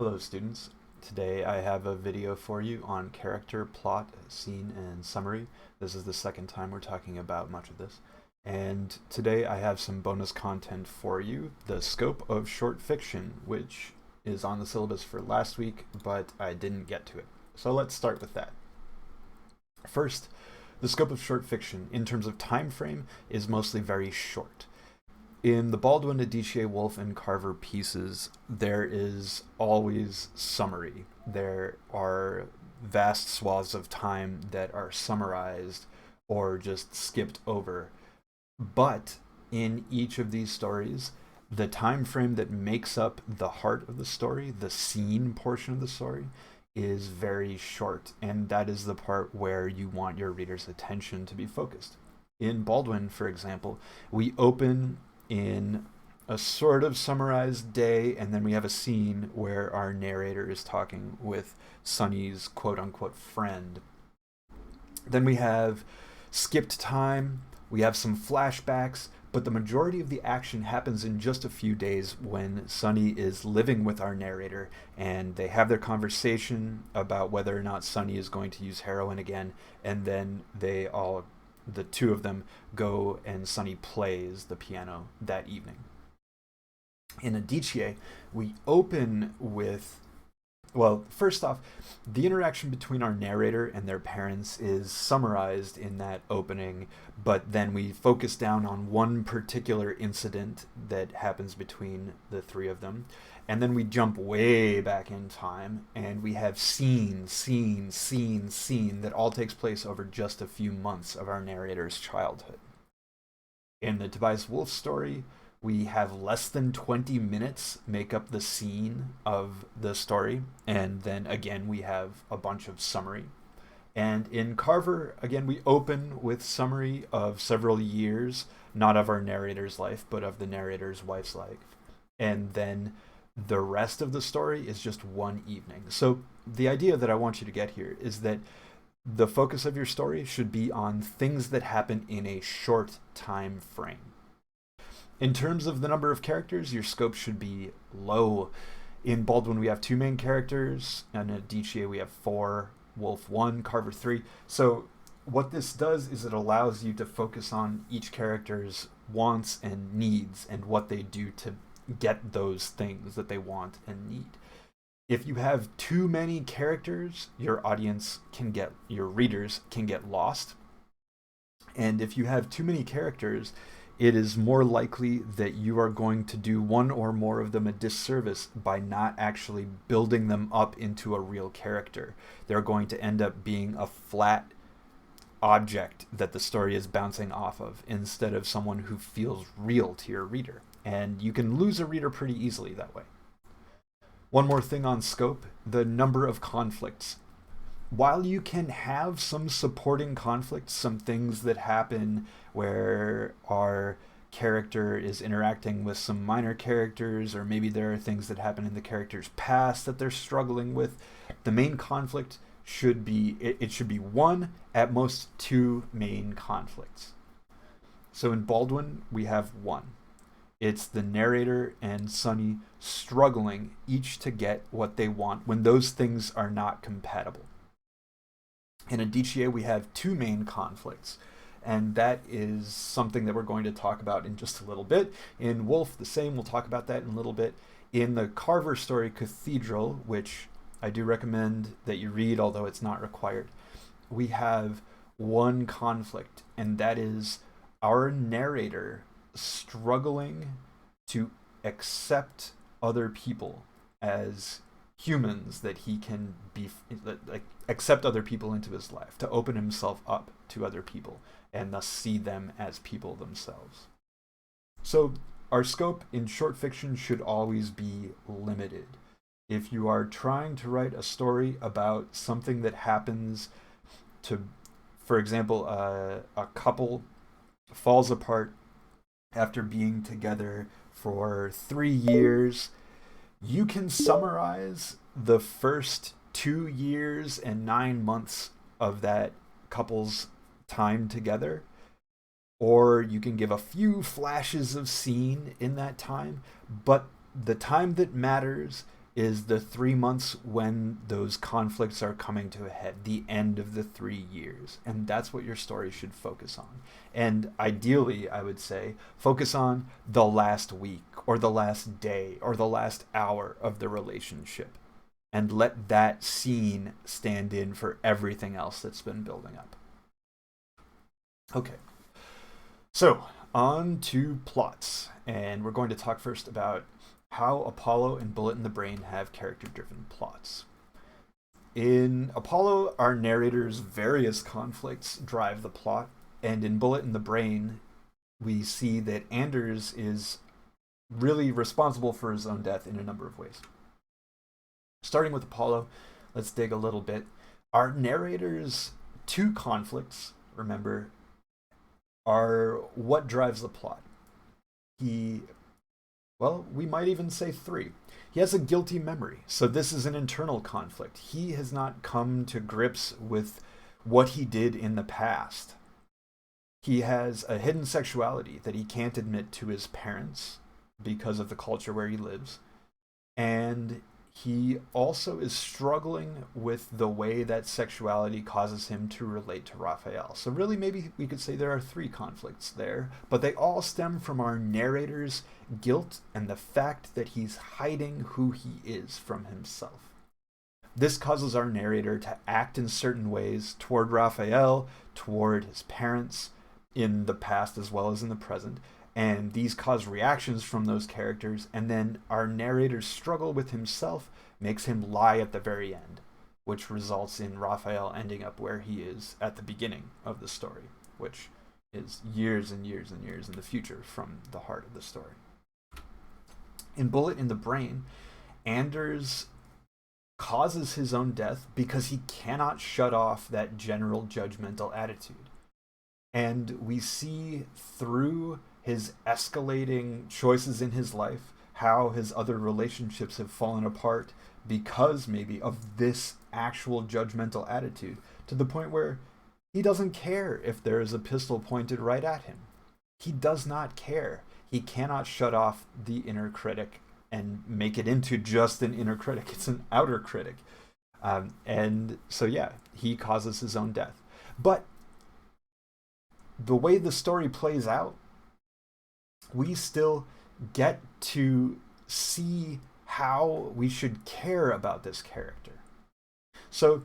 Hello students. Today I have a video for you on character, plot, scene, and summary. This is the second time we're talking about much of this. And today I have some bonus content for you, the scope of short fiction, which is on the syllabus for last week, but I didn't get to it. So let's start with that. First, the scope of short fiction in terms of time frame is mostly very short. In the Baldwin, Adichie, Wolf, and Carver pieces, there is always summary. There are vast swaths of time that are summarized or just skipped over. But in each of these stories, the time frame that makes up the heart of the story, the scene portion of the story, is very short, and that is the part where you want your reader's attention to be focused. In Baldwin, for example, we open in a sort of summarized day, and then we have a scene where our narrator is talking with Sonny's quote unquote friend. Then we have skipped time, we have some flashbacks, but the majority of the action happens in just a few days when Sonny is living with our narrator and they have their conversation about whether or not Sonny is going to use heroin again, and then the two of them go and Sonny plays the piano that evening. In Adichie, we open with, well, first off, the interaction between our narrator and their parents is summarized in that opening, but then we focus down on one particular incident that happens between the three of them. And then we jump way back in time, and we have scene that all takes place over just a few months of our narrator's childhood. In the Tobias Wolff story, we have less than 20 minutes make up the scene of the story, and then again we have a bunch of summary. And in Carver, again, we open with summary of several years, not of our narrator's life, but of the narrator's wife's life. And then the rest of the story is just one evening. So the idea that I want you to get here is that the focus of your story should be on things that happen in a short time frame. In terms of the number of characters, your scope should be low. In Baldwin, we have two main characters, and in Adichie, we have four, Wolf 1, Carver 3. So what this does is it allows you to focus on each character's wants and needs and what they do to get those things that they want and need. If you have too many characters, your readers can get lost. And if you have too many characters, it is more likely that you are going to do one or more of them a disservice by not actually building them up into a real character. They're going to end up being a flat object that the story is bouncing off of instead of someone who feels real to your reader. And you can lose a reader pretty easily that way. One more thing on scope, the number of conflicts. While you can have some supporting conflicts, some things that happen where our character is interacting with some minor characters, or maybe there are things that happen in the character's past that they're struggling with, the main conflict should be one, at most two main conflicts. So in Baldwin, we have one. It's the narrator and Sonny struggling each to get what they want when those things are not compatible. In Adichie, we have two main conflicts, and that is something that we're going to talk about in just a little bit. In Wolf, the same, we'll talk about that in a little bit. In the Carver story, Cathedral, which I do recommend that you read, although it's not required, we have one conflict, and that is our narrator struggling to accept other people as humans, that he can be, like, accept other people into his life, to open himself up to other people and thus see them as people themselves. So our scope in short fiction should always be limited. If you are trying to write a story about something that happens to, for example, a couple falls apart after being together for 3 years, you can summarize the first 2 years and 9 months of that couple's time together, or you can give a few flashes of scene in that time, but the time that matters is the 3 months when those conflicts are coming to a head, the end of the 3 years. And that's what your story should focus on. And ideally, I would say, focus on the last week or the last day or the last hour of the relationship. And let that scene stand in for everything else that's been building up. Okay, so on to plots. And we're going to talk first about how Apollo and Bullet in the Brain have character-driven plots. In Apollo, our narrator's various conflicts drive the plot, and in Bullet in the Brain, we see that Anders is really responsible for his own death in a number of ways. Starting with Apollo, let's dig a little bit. Our narrator's two conflicts, remember, are what drives the plot. We might even say three. He has a guilty memory, so this is an internal conflict. He has not come to grips with what he did in the past. He has a hidden sexuality that he can't admit to his parents because of the culture where he lives. And he also is struggling with the way that sexuality causes him to relate to Raphael. So really, maybe we could say there are three conflicts there, but they all stem from our narrator's guilt and the fact that he's hiding who he is from himself. This causes our narrator to act in certain ways toward Raphael, toward his parents, in the past as well as in the present. And these cause reactions from those characters, and then our narrator's struggle with himself makes him lie at the very end, which results in Raphael ending up where he is at the beginning of the story, which is years and years and years in the future from the heart of the story. In Bullet in the Brain, Anders causes his own death because he cannot shut off that general judgmental attitude. And we see through his escalating choices in his life, how his other relationships have fallen apart because maybe of this actual judgmental attitude, to the point where he doesn't care if there is a pistol pointed right at him. He does not care. He cannot shut off the inner critic and make it into just an inner critic. It's an outer critic. And so, yeah, he causes his own death. But the way the story plays out, we still get to see how we should care about this character. So,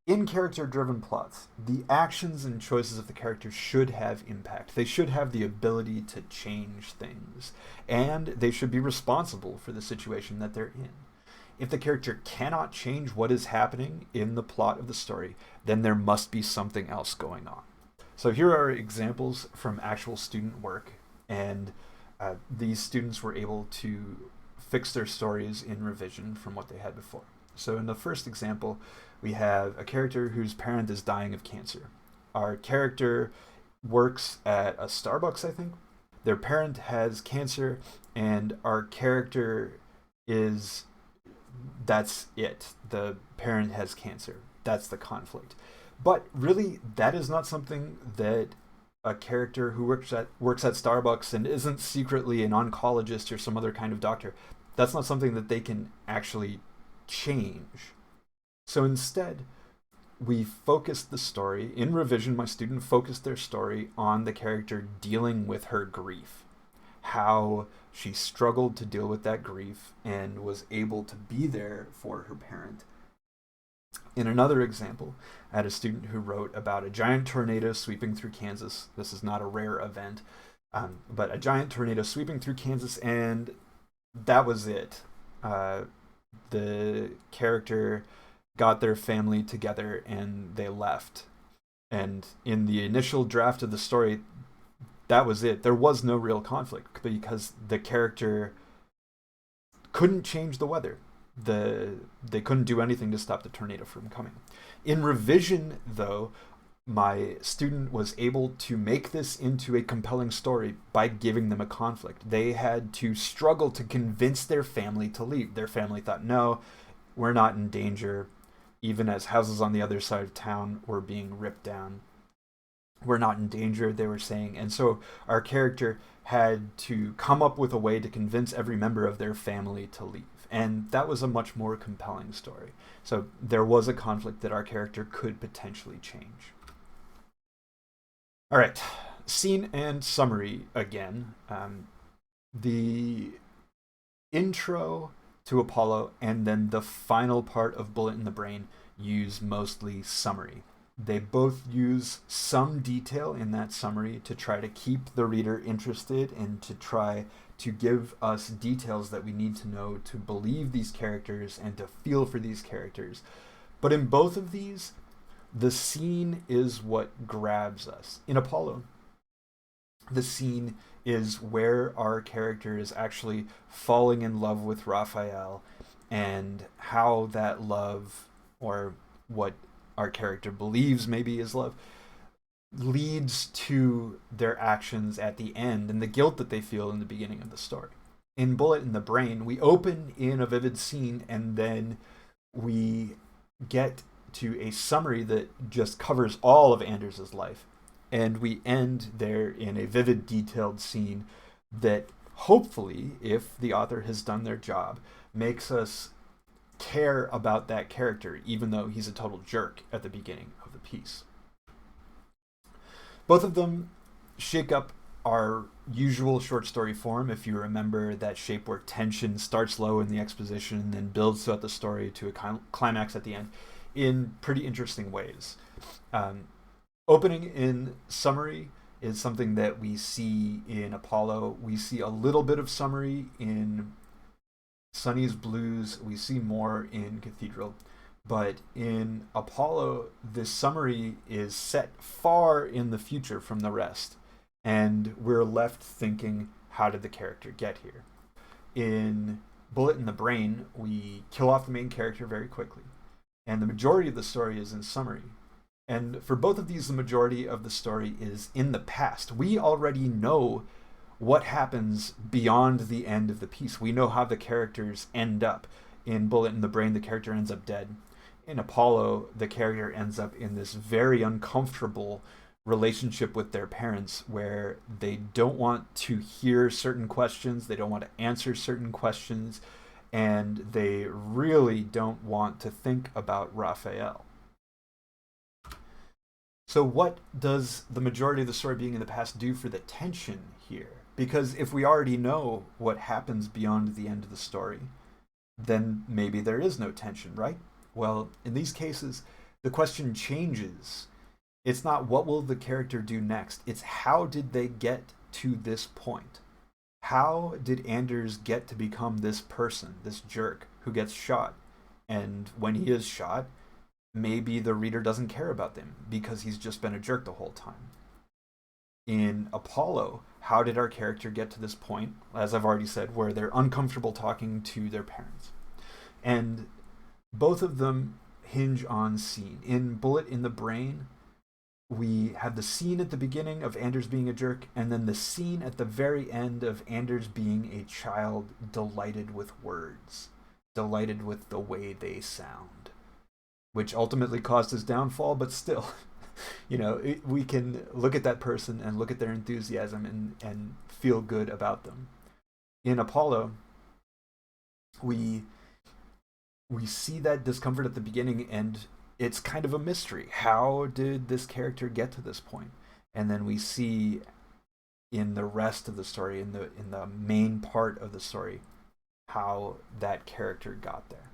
in character-driven plots, the actions and choices of the character should have impact. They should have the ability to change things, and they should be responsible for the situation that they're in. If the character cannot change what is happening in the plot of the story, then there must be something else going on. So here are examples from actual student work, and these students were able to fix their stories in revision from what they had before. So in the first example, we have a character whose parent is dying of cancer. Our character works at a Starbucks, I think. Their parent has cancer, and our character that's it. The parent has cancer. That's the conflict. But really, that is not something that a character who works at Starbucks and isn't secretly an oncologist or some other kind of doctor, that's not something that they can actually change. So instead, we focused the story. In revision, my student focused their story on the character dealing with her grief. How she struggled to deal with that grief and was able to be there for her parent. In another example, I had a student who wrote about a giant tornado sweeping through Kansas. This is not a rare event, but a giant tornado sweeping through Kansas, and that was it. The character got their family together and they left. And in the initial draft of the story, that was it. There was no real conflict because the character couldn't change the weather. They couldn't do anything to stop the tornado from coming. In revision, though, my student was able to make this into a compelling story by giving them a conflict. They had to struggle to convince their family to leave. Their family thought, no, we're not in danger, even as houses on the other side of town were being ripped down. We're not in danger, they were saying. And so our character had to come up with a way to convince every member of their family to leave. And that was a much more compelling story. So there was a conflict that our character could potentially change. All right, scene and summary again. The intro to Apollo and then the final part of Bullet in the Brain use mostly summary. They both use some detail in that summary to try to keep the reader interested and to try to give us details that we need to know to believe these characters and to feel for these characters. But in both of these, the scene is what grabs us. In Apollo, the scene is where our character is actually falling in love with Raphael, and how that love, or what our character believes maybe is love, leads to their actions at the end and the guilt that they feel in the beginning of the story. In Bullet in the Brain, we open in a vivid scene and then we get to a summary that just covers all of Anders' life. And we end there in a vivid, detailed scene that hopefully, if the author has done their job, makes us care about that character, even though he's a total jerk at the beginning of the piece. Both of them shake up our usual short story form, if you remember that shape where tension starts low in the exposition and then builds throughout the story to a climax at the end, in pretty interesting ways. Opening in summary is something that we see in Apollo. We see a little bit of summary in Sonny's Blues. We see more in Cathedral. But in Apollo, this summary is set far in the future from the rest. And we're left thinking, how did the character get here? In Bullet in the Brain, we kill off the main character very quickly. And the majority of the story is in summary. And for both of these, the majority of the story is in the past. We already know what happens beyond the end of the piece. We know how the characters end up. In Bullet in the Brain, the character ends up dead. In Apollo, the character ends up in this very uncomfortable relationship with their parents where they don't want to hear certain questions, they don't want to answer certain questions, and they really don't want to think about Raphael. So what does the majority of the story being in the past do for the tension here? Because if we already know what happens beyond the end of the story, then maybe there is no tension, right? Well, in these cases, the question changes. It's not what will the character do next, it's how did they get to this point? How did Anders get to become this person, this jerk who gets shot? And when he is shot, maybe the reader doesn't care about them because he's just been a jerk the whole time. In Apollo, how did our character get to this point, as I've already said, where they're uncomfortable talking to their parents? And both of them hinge on scene. In Bullet in the Brain, we have the scene at the beginning of Anders being a jerk, and then the scene at the very end of Anders being a child delighted with words, delighted with the way they sound, which ultimately caused his downfall, but still, we can look at that person and look at their enthusiasm and feel good about them. In Apollo, we see that discomfort at the beginning, and it's kind of a mystery. How did this character get to this point? And then we see in the rest of the story, in the main part of the story, how that character got there.